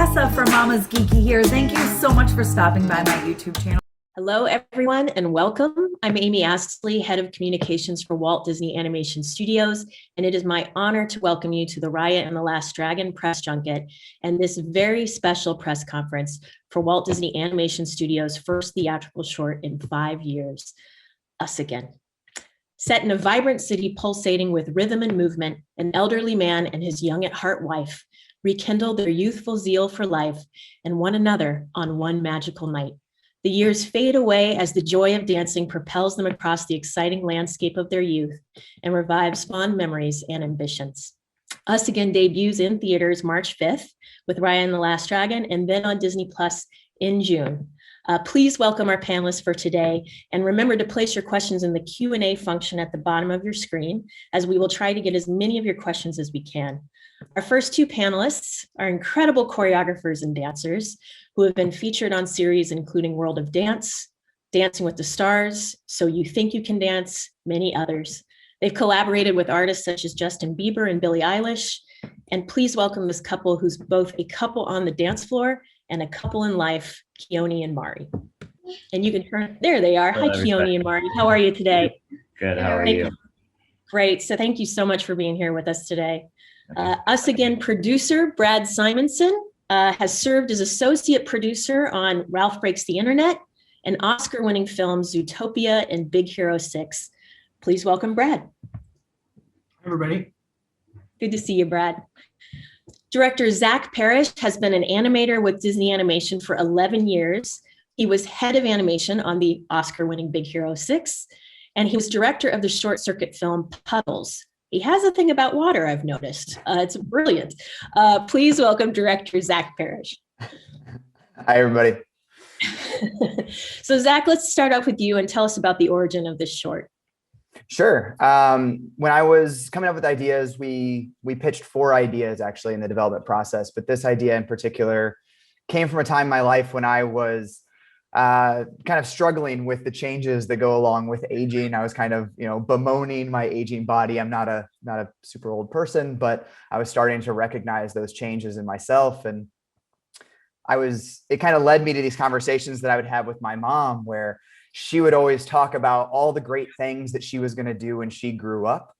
Tessa from Mama's Geeky here. Thank you so much for stopping by my YouTube channel. Hello, everyone, and welcome. I'm Amy Astley, Head of Communications for Walt Disney Animation Studios, and it is my honor to welcome you to the Raya and the Last Dragon press junket and this very special press conference for Walt Disney Animation Studios' first theatrical short in 5 years, Us Again. Set in a vibrant city pulsating with rhythm and movement, an elderly man and his young-at-heart wife rekindle their youthful zeal for life and one another on one magical night. The years fade away as the joy of dancing propels them across the exciting landscape of their youth and revives fond memories and ambitions. Us Again debuts in theaters March 5th with Raya and the Last Dragon, and then on Disney Plus in June. Please welcome our panelists for today, and remember to place your questions in the Q&A function at the bottom of your screen, as we will try to get as many of your questions as we can. Our first two panelists are incredible choreographers and dancers who have been featured on series including World of Dance, Dancing with the Stars, So You Think You Can Dance, many others. They've collaborated with artists such as Justin Bieber and Billie Eilish, and please welcome this couple who's both a couple on the dance floor and a couple in life, Keone and Mari. And you can turn, there they are. Hi, Keone and Mari. How are you today? Good, how are you? Great, so thank you so much for being here with us today. Us Again producer, Brad Simonsen, has served as associate producer on Ralph Breaks the Internet and Oscar-winning films Zootopia and Big Hero 6. Please welcome Brad. Hi, everybody. Good to see you, Brad. Director Zach Parrish has been an animator with Disney Animation for 11 years. He was head of animation on the Oscar-winning Big Hero 6, and he was director of the short circuit film Puddles. He has a thing about water, I've noticed. It's brilliant. Please welcome director Zach Parrish. Hi, everybody. So Zach, let's start off with you and tell us about the origin of this short. Sure. When I was coming up with ideas, we pitched 4 ideas actually in the development process, but this idea in particular came from a time in my life when I was kind of struggling with the changes that go along with aging. I was kind of, bemoaning my aging body. I'm not a super old person, but I was starting to recognize those changes in myself. And it kind of led me to these conversations that I would have with my mom, where she would always talk about all the great things that she was going to do when she grew up.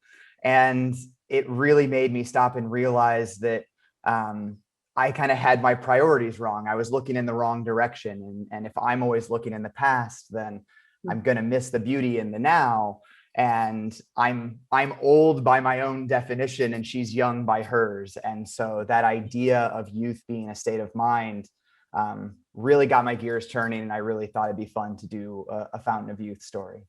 And it really made me stop and realize that I kind of had my priorities wrong. I was looking in the wrong direction. And if I'm always looking in the past, then I'm going to miss the beauty in the now. And I'm old by my own definition, and she's young by hers. And so that idea of youth being a state of mind really got my gears turning, and I really thought it'd be fun to do a Fountain of Youth story.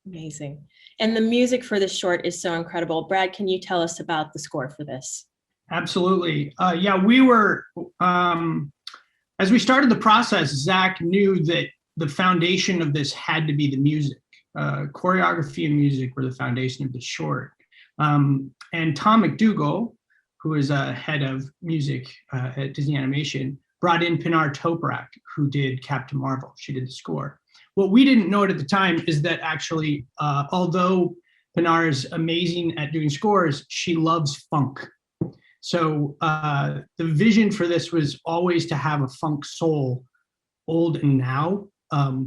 Amazing. And the music for this short is so incredible. Brad, can you tell us about the score for this? Absolutely. Yeah, we were, as we started the process, Zach knew that the foundation of this had to be the music. Choreography and music were the foundation of the short. And Tom McDougall, who is head of music at Disney Animation, brought in Pinar Toprak, who did Captain Marvel. She did the score. What we didn't know at the time is that actually, although Pinar is amazing at doing scores, she loves funk. So the vision for this was always to have a funk soul, old and now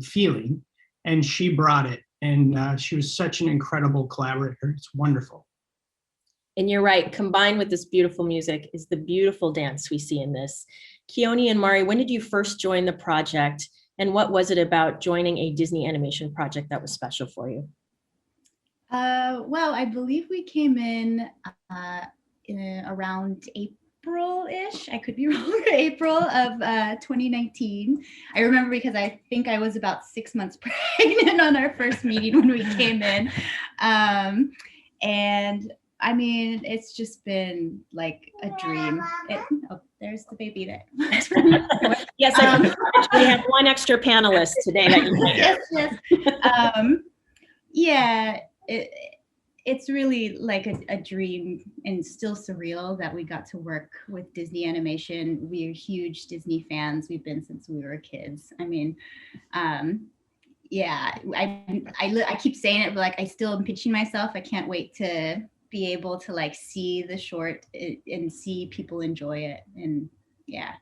feeling, and she brought it. And she was such an incredible collaborator. It's wonderful. And you're right, combined with this beautiful music is the beautiful dance we see in this. Keone and Mari, when did you first join the project, and what was it about joining a Disney animation project that was special for you? Well, I believe we came in around April-ish. I could be wrong, April of 2019. I remember because I think I was about 6 months pregnant on our first meeting when we came in. And I mean, it's just been like a dream. Oh, there's the baby there. Yes, we have one extra panelist today. That you yes. Yeah, it's really like a dream, and still surreal that we got to work with Disney Animation. We are huge Disney fans. We've been since we were kids. I mean, yeah, I keep saying it, but like I still am pitching myself. I can't wait to be able to like see the short and see people enjoy it. And yeah,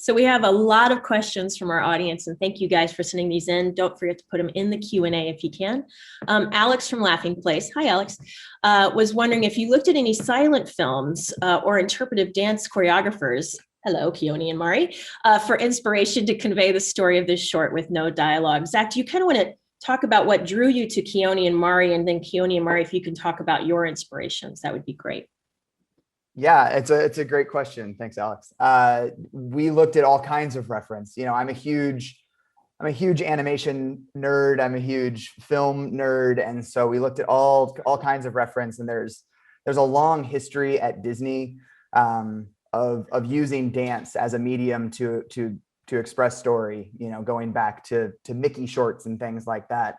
So we have a lot of questions from our audience, and thank you guys for sending these in. Don't forget to put them in the Q&A if you can. Alex from Laughing Place, hi Alex, was wondering if you looked at any silent films or interpretive dance choreographers, hello Keone and Mari, for inspiration to convey the story of this short with no dialogue. Zach, do you kind of want to talk about what drew you to Keone and Mari, and then Keone and Mari, if you can talk about your inspirations, that would be great. Yeah, it's a great question. Thanks, Alex. We looked at all kinds of reference. You know, I'm a huge animation nerd. I'm a huge film nerd, and so we looked at all kinds of reference. And there's a long history at Disney of using dance as a medium to express story. You know, going back to Mickey shorts and things like that.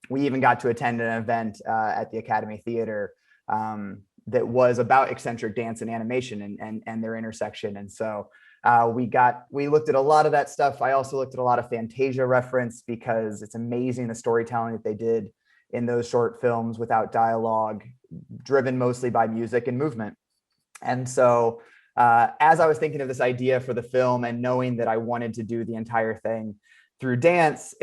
We even got to attend an event at the Academy Theater that was about eccentric dance and animation and their intersection. And so we looked at a lot of that stuff. I also looked at a lot of Fantasia reference because it's amazing the storytelling that they did in those short films without dialogue, driven mostly by music and movement. And so as I was thinking of this idea for the film and knowing that I wanted to do the entire thing through dance,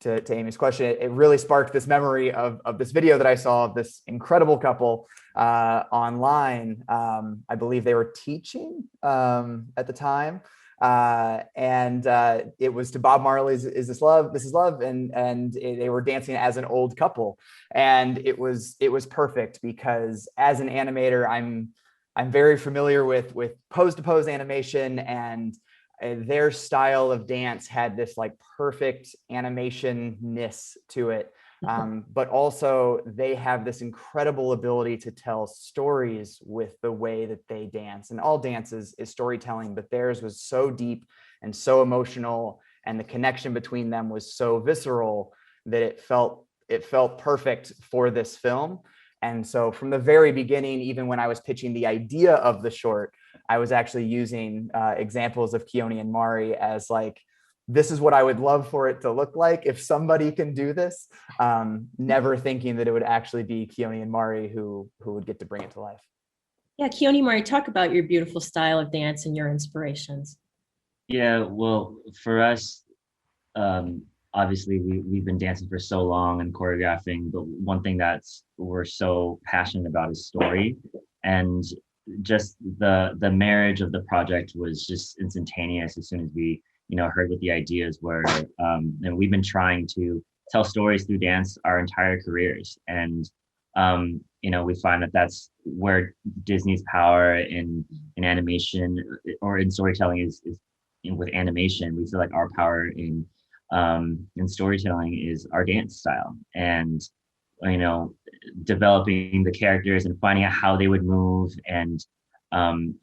to Amy's question, it really sparked this memory of this video that I saw of this incredible couple online. I believe they were teaching at the time. And it was to Bob Marley's Is This Love? This Is Love. And they were dancing as an old couple. And it was perfect because as an animator, I'm very familiar with pose to pose animation, and their style of dance had this like perfect animation-ness to it. But also they have this incredible ability to tell stories with the way that they dance. And all dance is storytelling, but theirs was so deep and so emotional, and the connection between them was so visceral that it felt perfect for this film. And so from the very beginning, even when I was pitching the idea of the short, I was actually using examples of Keone and Mari as like, this is what I would love for it to look like if somebody can do this, never thinking that it would actually be Keone and Mari who would get to bring it to life. Yeah, Keone, Mari, talk about your beautiful style of dance and your inspirations. Yeah, well, for us, obviously we've been dancing for so long and choreographing, but one thing we're so passionate about is story. And just the marriage of the project was just instantaneous as soon as we heard what the ideas were. And we've been trying to tell stories through dance our entire careers, and we find that that's where Disney's power in animation or in storytelling is with animation. We feel like our power in storytelling is our dance style, and developing the characters and finding out how they would move, and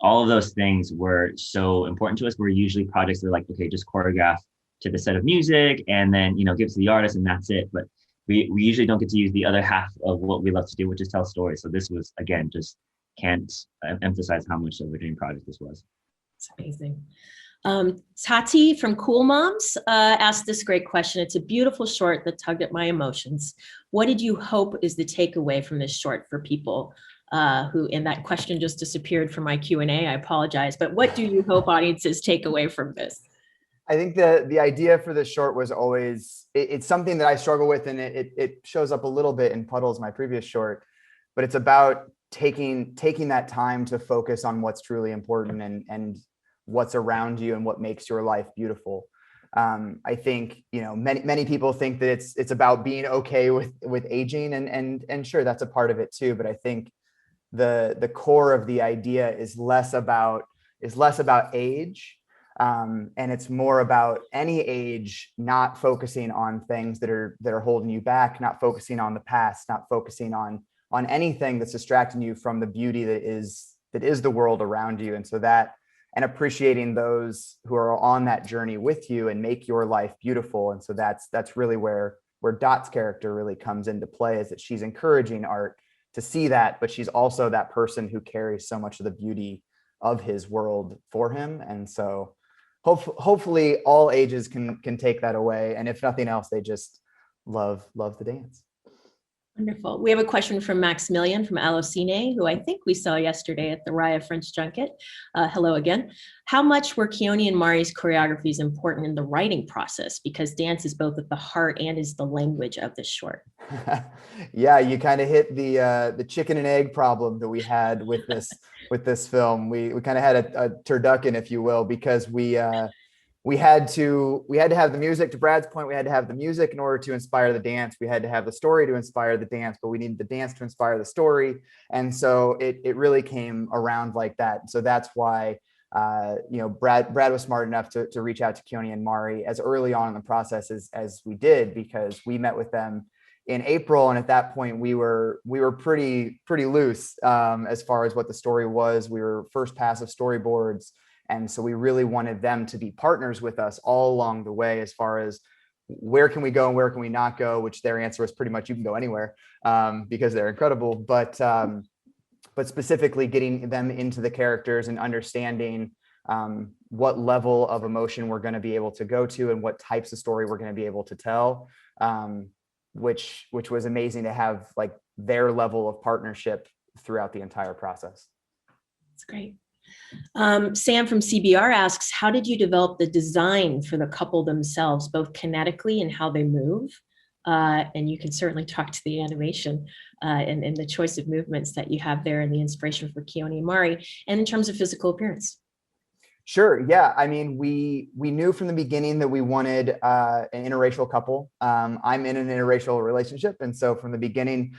all of those things were so important to us. We're usually projects that are like, okay, just choreograph to the set of music and then give it to the artist and that's it. But we usually don't get to use the other half of what we love to do, which is tell stories. So this was, again, just can't emphasize how much of a dream project this was. It's amazing. Tati from Cool Moms asked this great question. It's a beautiful short that tugged at my emotions. What did you hope is the takeaway from this short for people who, and that question just disappeared from my Q&A, I apologize, but what do you hope audiences take away from this? I think the idea for this short was always, it's something that I struggle with, and it shows up a little bit in Puddles, my previous short, but it's about taking that time to focus on what's truly important and what's around you and what makes your life beautiful. I think, many people think that it's about being okay with aging, and sure, that's a part of it too. But I think the core of the idea is less about age, and it's more about any age not focusing on things that are holding you back, not focusing on the past, not focusing on anything that's distracting you from the beauty that is the world around you. And so and appreciating those who are on that journey with you and make your life beautiful. And so that's really where Dot's character really comes into play, is that she's encouraging Art to see that, but she's also that person who carries so much of the beauty of his world for him. And so hopefully all ages can take that away. And if nothing else, they just love to dance. Wonderful. We have a question from Maximilian from Allocine, who I think we saw yesterday at the Raya French Junket. Hello again. How much were Keone and Mari's choreographies important in the writing process? Because dance is both at the heart and is the language of this short. Yeah, you kind of hit the chicken and egg problem that we had with this film. We kind of had a turducken, if you will, because we had to have the music. To Brad's point, we had to have the music in order to inspire the dance. We had to have the story to inspire the dance, but we needed the dance to inspire the story. And so it really came around like that. So that's why Brad was smart enough to reach out to Keone and Mari as early on in the process as we did, because we met with them in April, and at that point we were pretty loose as far as what the story was. We were first pass of storyboards. And so we really wanted them to be partners with us all along the way, as far as where can we go and where can we not go, which their answer was pretty much you can go anywhere, because they're incredible. But specifically getting them into the characters and understanding what level of emotion we're going to be able to go to and what types of story we're going to be able to tell, which was amazing to have like their level of partnership throughout the entire process. That's great. Sam from CBR asks, how did you develop the design for the couple themselves, both kinetically and how they move? And you can certainly talk to the animation and the choice of movements that you have there and the inspiration for Keone and Mari, and in terms of physical appearance. Sure. Yeah. I mean, we knew from the beginning that we wanted an interracial couple. I'm in an interracial relationship. And so from the beginning,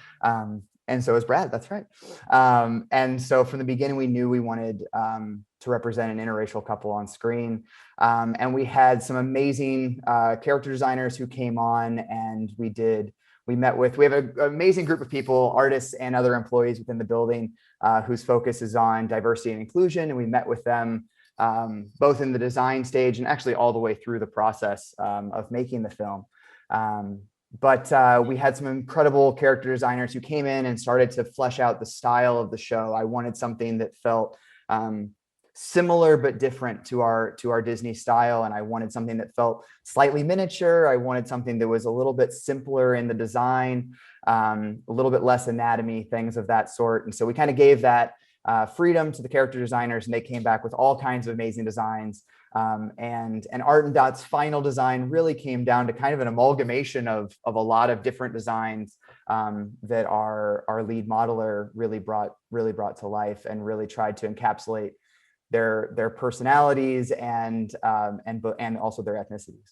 and so is Brad, that's right. And so from the beginning, we knew we wanted to represent an interracial couple on screen. And we had some amazing character designers who came on, and we have an amazing group of people, artists and other employees within the building whose focus is on diversity and inclusion. And we met with them both in the design stage and actually all the way through the process of making the film. But we had some incredible character designers who came in and started to flesh out the style of the show. I wanted something that felt similar but different to our Disney style, and I wanted something that felt slightly miniature. I wanted something that was a little bit simpler in the design, a little bit less anatomy, things of that sort. And so we kind of gave that freedom to the character designers, and they came back with all kinds of amazing designs. And Art and Dot's final design really came down to kind of an amalgamation of a lot of different designs that our lead modeler really brought to life, and really tried to encapsulate their personalities and also their ethnicities.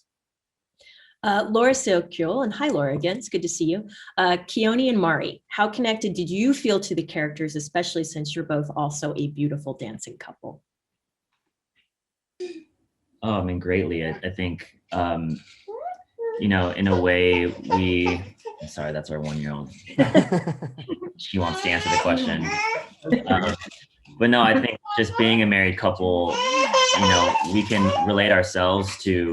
Laura Silkiel, and hi Laura again, it's good to see you. Keone and Mari, how connected did you feel to the characters, especially since you're both also a beautiful dancing couple? Oh, I mean, greatly. I think, in a way I'm sorry, that's our 1-year-old. She wants to answer the question. But no, I think just being a married couple, we can relate ourselves to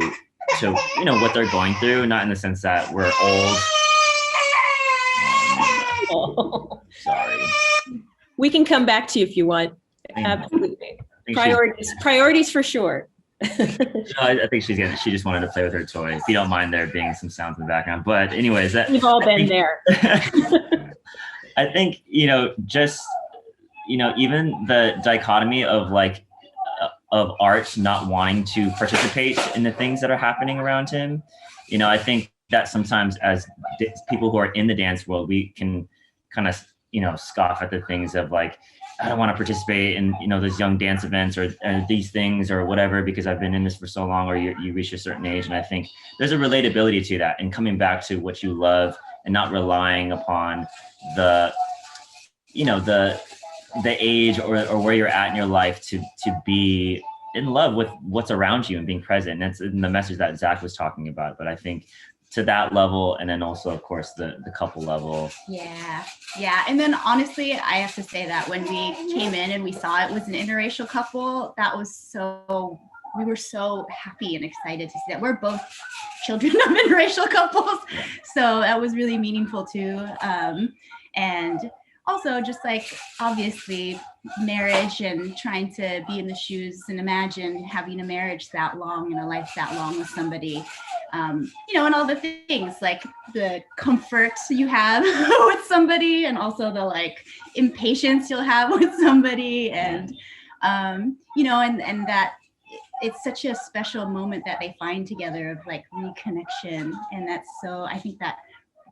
what they're going through, not in the sense that we're old. Sorry. We can come back to you if you want. Absolutely. Priorities for sure. I think she just wanted to play with her toy. If you don't mind there being some sounds in the background. But anyways, we've all been there. I think, even the dichotomy of of Art not wanting to participate in the things that are happening around him. I think that sometimes as people who are in the dance world, we can kind of, scoff at the things of I don't want to participate in, those young dance events or these things or whatever, because I've been in this for so long, or you reach a certain age. And I think there's a relatability to that, and coming back to what you love and not relying upon the age or where you're at in your life to be in love with what's around you and being present. And that's the message that Zach was talking about. But I think to that level, and then also, of course, the couple level. Yeah. And then honestly, I have to say that when we came in and we saw it was an interracial couple, we were so happy and excited to see that. We're both children of interracial couples. So that was really meaningful too. And also just obviously marriage and trying to be in the shoes and imagine having a marriage that long and a life that long with somebody and all the things like the comfort you have with somebody, and also the like impatience you'll have with somebody, and and that it's such a special moment that they find together of like reconnection. And that's so, I think that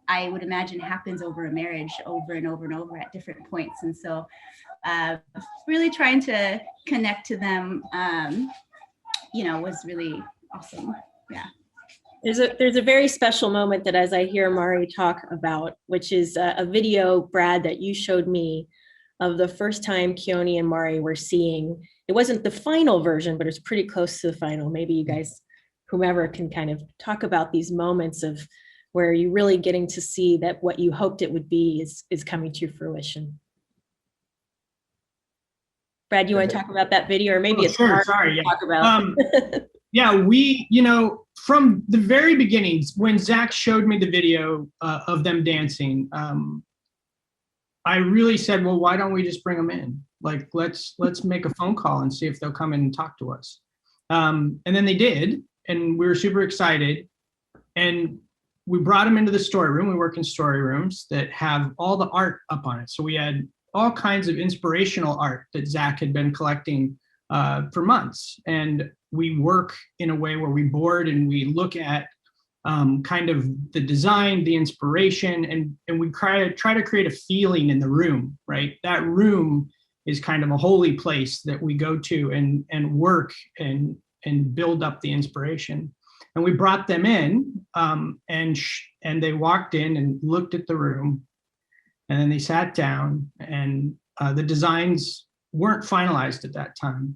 I would imagine happens over a marriage over and over and over at different points. And so really trying to connect to them, was really awesome. Yeah. There's a very special moment that as I hear Mari talk about, which is a video, Brad, that you showed me of the first time Keone and Mari were seeing. It wasn't the final version, but it's pretty close to the final. Maybe you guys, whomever, can kind of talk about these moments of where you're really getting to see that what you hoped it would be is coming to fruition. Brad, you want to talk about that video, or maybe it's sure. Sorry, yeah. Talk about. Yeah, we, from the very beginnings, when Zach showed me the video of them dancing, I really said, well, why don't we just bring them in? Like, let's make a phone call and see if they'll come in and talk to us. And then they did, and we were super excited. And we brought them into the story room. We work in story rooms that have all the art up on it. So we had all kinds of inspirational art that Zach had been collecting for months. And we work in a way where we board and we look at kind of the design, the inspiration, and we try to create a feeling in the room, right? That room is kind of a holy place that we go to and work and build up the inspiration. And we brought them in, and they walked in and looked at the room, and then they sat down, and the designs weren't finalized at that time.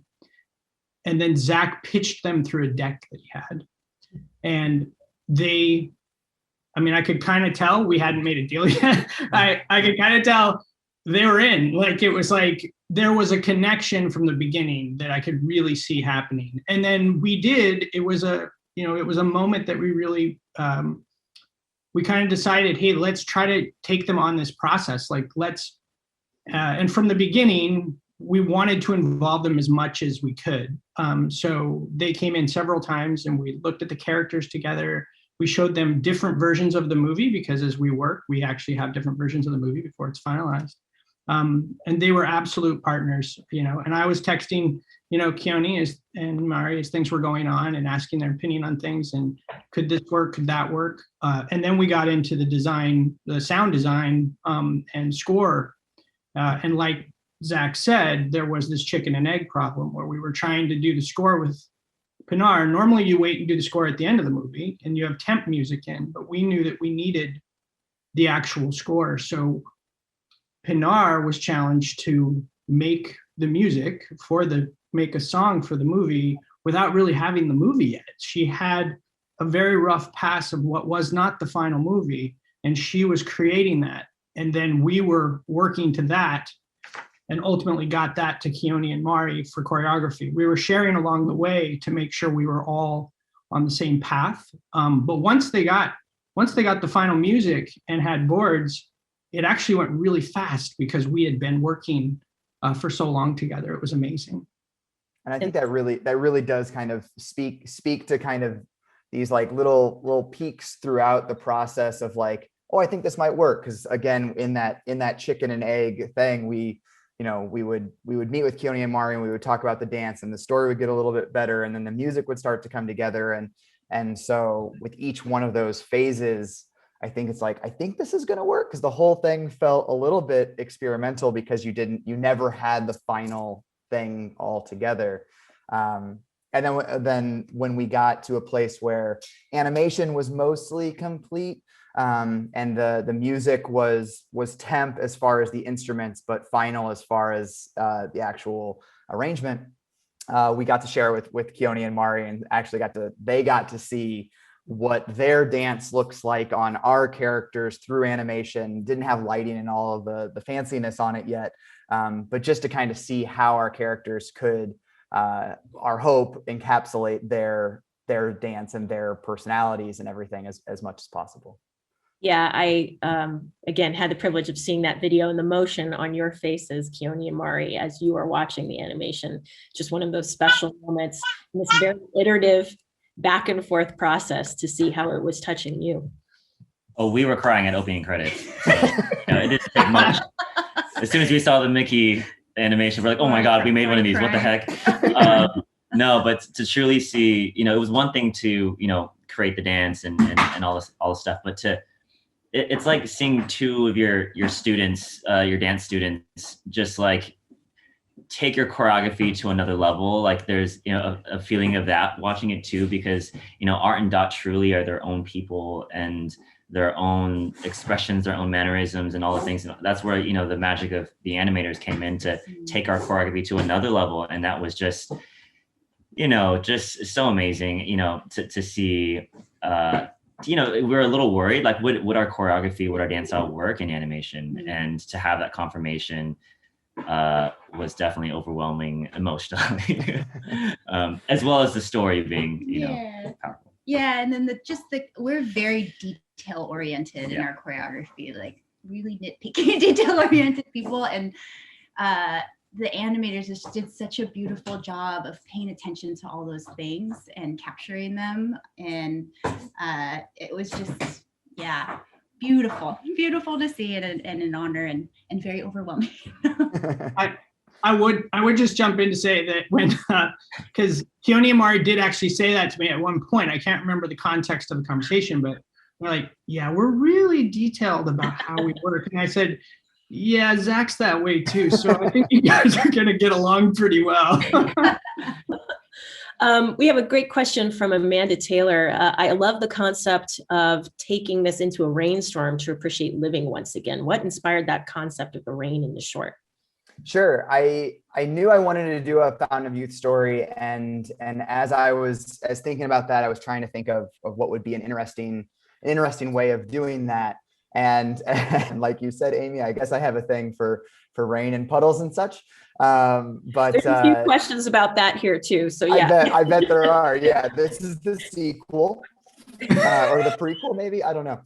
And then Zach pitched them through a deck that he had. And I could kind of tell we hadn't made a deal yet. I could kind of tell they were in. Like, it was like there was a connection from the beginning that I could really see happening. And then it was a moment that we really, we kind of decided, hey, let's try to take them on this process. Like, and from the beginning, we wanted to involve them as much as we could. So they came in several times and we looked at the characters together. We showed them different versions of the movie, because as we work, we actually have different versions of the movie before it's finalized. And they were absolute partners, and I was texting, Keone and Mari as things were going on and asking their opinion on things. And could this work? Could that work? And then we got into the design, the sound design, and score. And like Zach said, there was this chicken and egg problem where we were trying to do the score with Pinar. Normally you wait and do the score at the end of the movie and you have temp music in, but we knew that we needed the actual score. So Pinar was challenged to make the music make a song for the movie without really having the movie yet. She had a very rough pass of what was not the final movie, and she was creating that. And then we were working to that and ultimately got that to Keone and Mari for choreography. We were sharing along the way to make sure we were all on the same path. But once they got the final music and had boards, it actually went really fast because we had been working for so long together. It was amazing. And I think that really does kind of speak to kind of these like little peaks throughout the process of like, oh, I think this might work. Because again, in that chicken and egg thing, we would meet with Keone and Mari and we would talk about the dance, and the story would get a little bit better, and then the music would start to come together. And so with each one of those phases, I think it's like, I think this is going to work, because the whole thing felt a little bit experimental because you never had the final thing all together. And then when we got to a place where animation was mostly complete, and the music was temp as far as the instruments, but final as far as the actual arrangement, we got to share with Keone and Mari, and actually they got to see what their dance looks like on our characters through animation. Didn't have lighting and all of the fanciness on it yet, but just to kind of see how our characters could, our hope, encapsulate their dance and their personalities and everything as much as possible. Yeah, I, again, had the privilege of seeing that video and the motion on your faces, Keone and Mari, as you are watching the animation. Just one of those special moments, and this very iterative back and forth process to see how it was touching you? Oh, we were crying at opening credits. So, it didn't take much. As soon as we saw the Mickey animation, we're like, oh my God, we made one of these. What the heck? No, but to truly see, it was one thing to, create the dance and all this stuff, but it's like seeing two of your students, your dance students, just like take your choreography to another level. Like there's, a feeling of that watching it too, because, Art and Dot truly are their own people and their own expressions, their own mannerisms and all the things. That's where, the magic of the animators came in to take our choreography to another level. And that was just, just so amazing, to see, we were a little worried, like would our choreography, would our dance style work in animation? And to have that confirmation was definitely overwhelming emotionally, as well as the story being, powerful. Yeah, and then we're very detail oriented in our choreography, like really nitpicky, detail oriented people, and the animators just did such a beautiful job of paying attention to all those things and capturing them, and it was just beautiful to see, and an honor, and very overwhelming. I would just jump in to say that when, because Keone and Mari did actually say that to me at one point. I can't remember the context of the conversation, but they're like, yeah, we're really detailed about how we work. And I said, yeah, Zach's that way too. So I think you guys are going to get along pretty well. We have a great question from Amanda Taylor. I love the concept of taking this into a rainstorm to appreciate living once again. What inspired that concept of the rain in the short? Sure. I knew I wanted to do a Fountain of Youth story, and as I was thinking about that, I was trying to think of what would be an interesting way of doing that. And like you said, Amy, I guess I have a thing for rain and puddles and such. But there's a few questions about that here too. So yeah, I bet there are. Yeah, this is the sequel or the prequel, maybe. I don't know.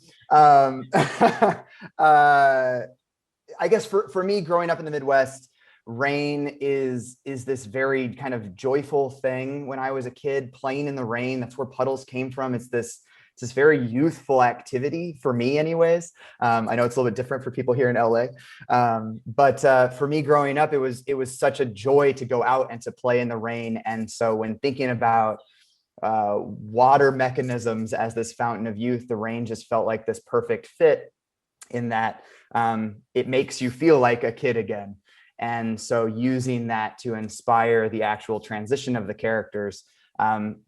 I guess for me, growing up in the Midwest, rain is this very kind of joyful thing. When I was a kid, playing in the rain, that's where puddles came from. It's this very youthful activity for me anyways. I know it's a little bit different for people here in LA. But for me growing up, it was such a joy to go out and to play in the rain. And so when thinking about water mechanisms as this fountain of youth, the rain just felt like this perfect fit in that it makes you feel like a kid again. And so using that to inspire the actual transition of the characters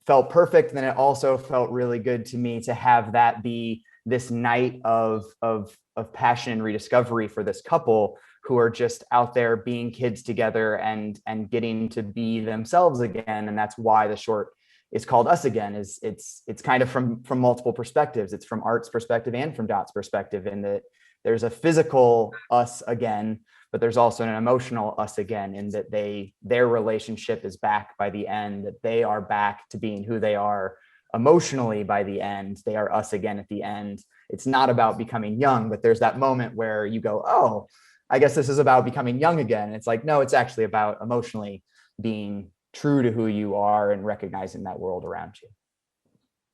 felt perfect. And then it also felt really good to me to have that be this night of passion and rediscovery for this couple who are just out there being kids together and getting to be themselves again. And that's why the short is called Us Again. It's kind of from multiple perspectives. It's from Art's perspective and from Dot's perspective, in that there's a physical us again, but there's also an emotional us again, in that their relationship is back by the end, that they are back to being who they are emotionally by the end. They are us again at the end. It's not about becoming young, but there's that moment where you go, oh, I guess this is about becoming young again. It's like, no, it's actually about emotionally being true to who you are and recognizing that world around you.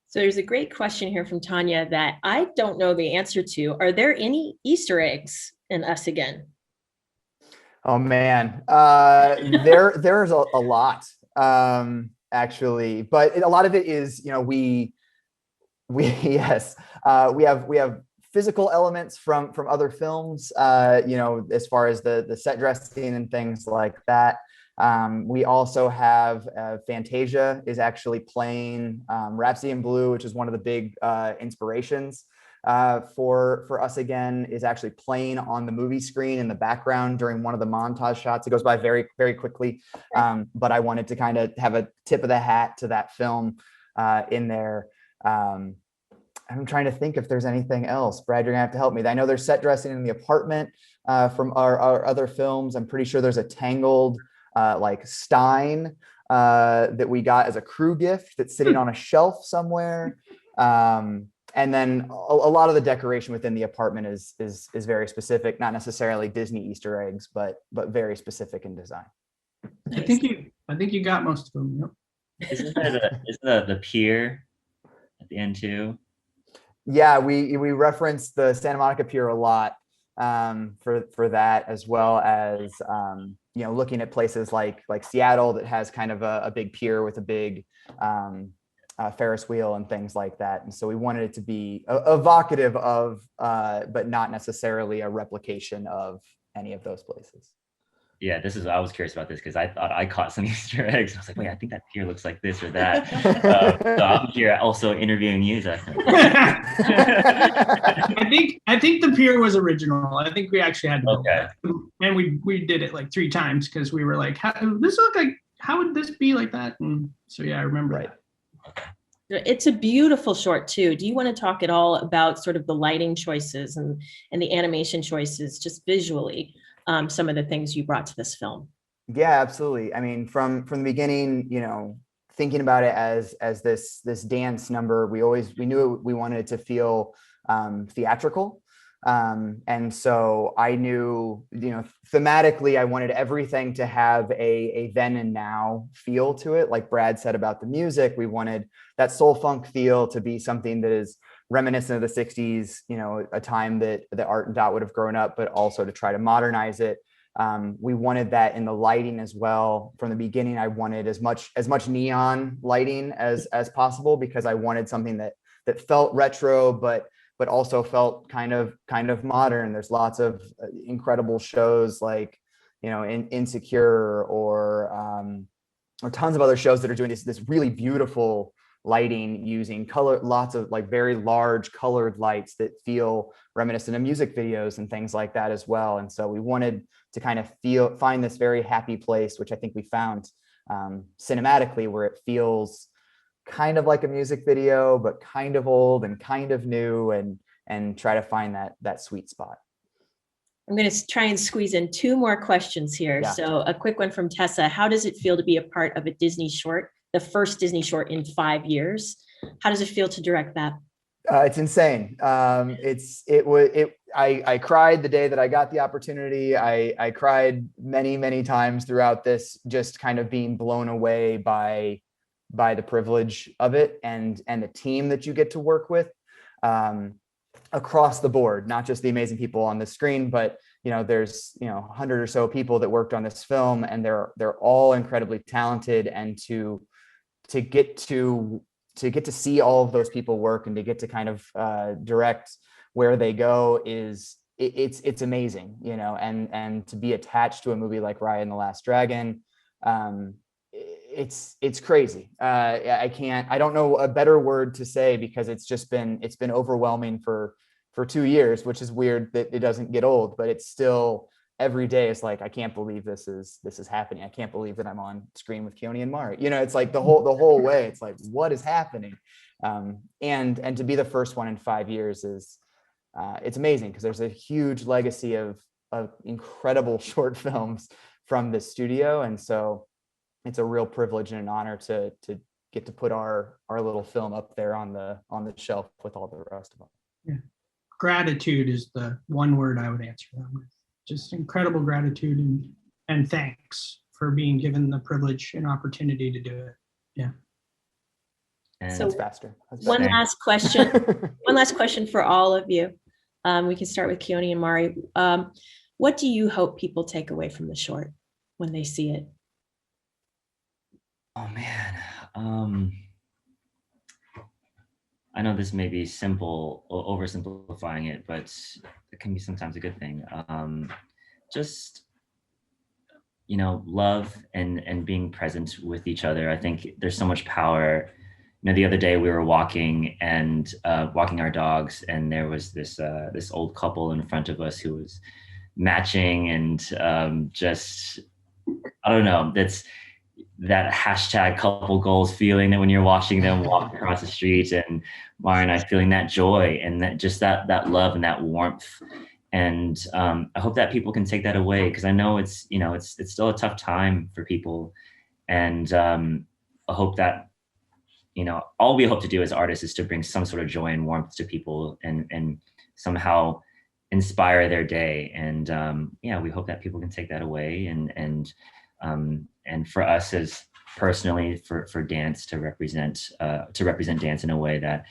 So there's a great question here from Tanya that I don't know the answer to. Are there any Easter eggs in Us Again? Oh man, there's a lot actually, but a lot of it is, we yes, we have physical elements from other films, as far as the set dressing and things like that. We also have Fantasia is actually playing Rhapsody in Blue, which is one of the big inspirations for Us Again, is actually playing on the movie screen in the background during one of the montage shots. It goes by very, very quickly, but I wanted to kind of have a tip of the hat to that film in there. I'm trying to think if there's anything else. Brad, you're gonna have to help me. I know there's set dressing in the apartment from our other films. I'm pretty sure there's a Tangled like Stein that we got as a crew gift that's sitting on a shelf somewhere. And then a lot of the decoration within the apartment is very specific, not necessarily Disney Easter eggs, but very specific in design. I think you got most of them. Yep. Isn't the pier at the end too? Yeah, we reference the Santa Monica Pier a lot for that, as well as looking at places like Seattle that has kind of a big pier with a big Ferris wheel and things like that. And so we wanted it to be evocative of, but not necessarily a replication of any of those places. Yeah, I was curious about this because I thought I caught some Easter eggs. I was like, wait, I think that pier looks like this or that. So I'm here also interviewing you, Zach. I think the pier was original. I think we actually had to build Okay. that. And we did it like 3 times because we were like, this look like, how would this be like that? And so yeah, I remember Right. that. It's a beautiful short too. Do you want to talk at all about sort of the lighting choices and the animation choices, just visually, some of the things you brought to this film? Yeah, absolutely. I mean, from the beginning, thinking about it as this dance number, we knew we wanted it to feel theatrical. And so I knew, thematically, I wanted everything to have a then and now feel to it. Like Brad said about the music, we wanted that soul funk feel to be something that is reminiscent of the 60s, a time that Art and Dot would have grown up, but also to try to modernize it. We wanted that in the lighting as well. From the beginning, I wanted as much neon lighting as possible, because I wanted something that felt retro, but also felt kind of modern. There's lots of incredible shows like, Insecure or tons of other shows that are doing this really beautiful lighting using color, lots of like very large colored lights that feel reminiscent of music videos and things like that as well. And so we wanted to kind of find this very happy place, which I think we found cinematically, where it feels kind of like a music video, but kind of old and kind of new, and try to find that sweet spot. I'm going to try and squeeze in 2 more questions here. Yeah. So a quick one from Tessa. How does it feel to be a part of a Disney short, the first Disney short in 5 years? How does it feel to direct that? It's insane. I cried the day that I got the opportunity. I cried many times throughout this, just kind of being blown away by the privilege of it and the team that you get to work with across the board, not just the amazing people on the screen, but there's 100 or so people that worked on this film, and they're all incredibly talented. And to get to see all of those people work and to get to kind of direct where they go it's amazing, and to be attached to a movie like Raya and the Last Dragon, it's crazy. I don't know a better word to say, because it's been overwhelming for 2 years, which is weird that it doesn't get old, but it's still every day. It's like, I can't believe this is happening. I can't believe that I'm on screen with Keone and Mari. It's like the whole way. It's like, what is happening? And to be the first one in 5 years is it's amazing, because there's a huge legacy of incredible short films from the studio, and so it's a real privilege and an honor to get to put our little film up there on the shelf with all the rest of them. Yeah. Gratitude is the one word I would answer that with. Just incredible gratitude and thanks for being given the privilege and opportunity to do it. Yeah. And So That's faster. one last question. One last question for all of you. We can start with Keone and Mari. What do you hope people take away from the short when they see it? oh man, I know this may be simple or oversimplifying it, but it can be sometimes a good thing. Just love and being present with each other. I think there's so much power. The other day we were walking our dogs, and there was this old couple in front of us who was matching, and just, I don't know, that's that hashtag couple goals feeling, that when you're watching them walk across the street, and Mara and I feeling that joy and that love and that warmth. And I hope that people can take that away, because I know it's still a tough time for people. And I hope that, all we hope to do as artists is to bring some sort of joy and warmth to people, and somehow inspire their day. And we hope that people can take that away. And for us as personally for dance to represent dance in a way that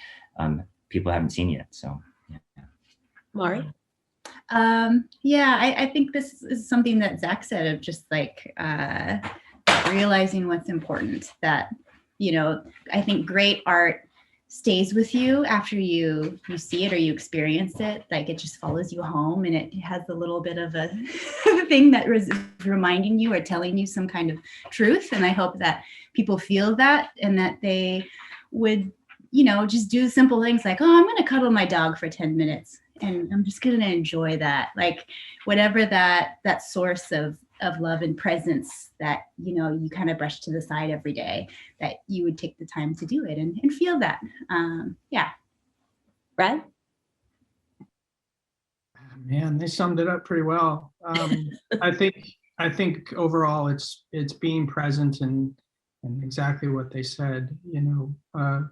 people haven't seen yet. So yeah. Mari? Yeah, I think this is something that Zach said of just like realizing what's important, that, you know, I think great art stays with you after you see it or you experience it. Like it just follows you home, and it has a little bit of a thing that is reminding you or telling you some kind of truth. And I hope that people feel that, and that they would, you know, just do simple things like, oh, I'm going to cuddle my dog for 10 minutes and I'm just going to enjoy that. Like whatever that source of love and presence that, you know, you kind of brush to the side every day, that you would take the time to do it and feel that. Yeah. Brad? Man, they summed it up pretty well. I think overall it's being present and exactly what they said, you know,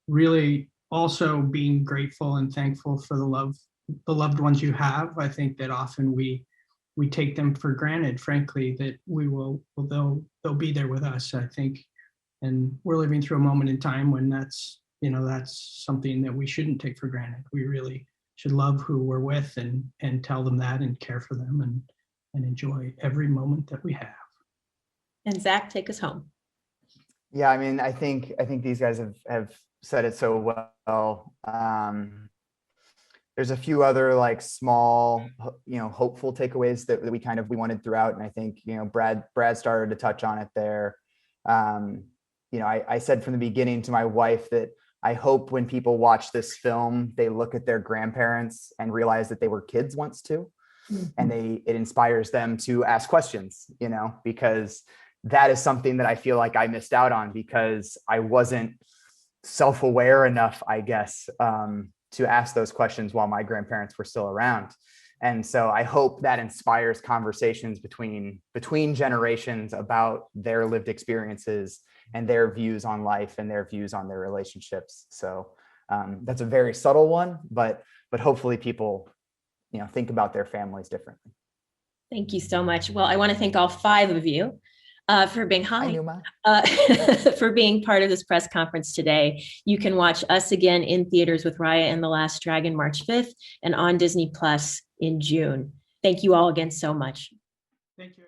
really also being grateful and thankful for the loved ones you have. I think that often we take them for granted, frankly, that they'll be there with us, I think. And we're living through a moment in time when that's something that we shouldn't take for granted. We really should love who we're with and tell them that and care for them and enjoy every moment that we have. And Zach, take us home. Yeah, I mean, I think these guys have said it so well. There's a few other like small, you know, hopeful takeaways that we wanted throughout, and I think, you know, Brad started to touch on it there. You know, I said from the beginning to my wife that I hope when people watch this film, they look at their grandparents and realize that they were kids once too, and it inspires them to ask questions, you know, because that is something that I feel like I missed out on because I wasn't self-aware enough, I guess, to ask those questions while my grandparents were still around. And so I hope that inspires conversations between generations about their lived experiences and their views on life and their views on their relationships. So that's a very subtle one, but hopefully people, you know, think about their families differently. Thank you so much. Well, I want to thank all 5 of you for being for being part of this press conference today. You can watch us again in theaters with Raya and the Last Dragon March 5th and on Disney Plus in June. Thank you all again so much. Thank you.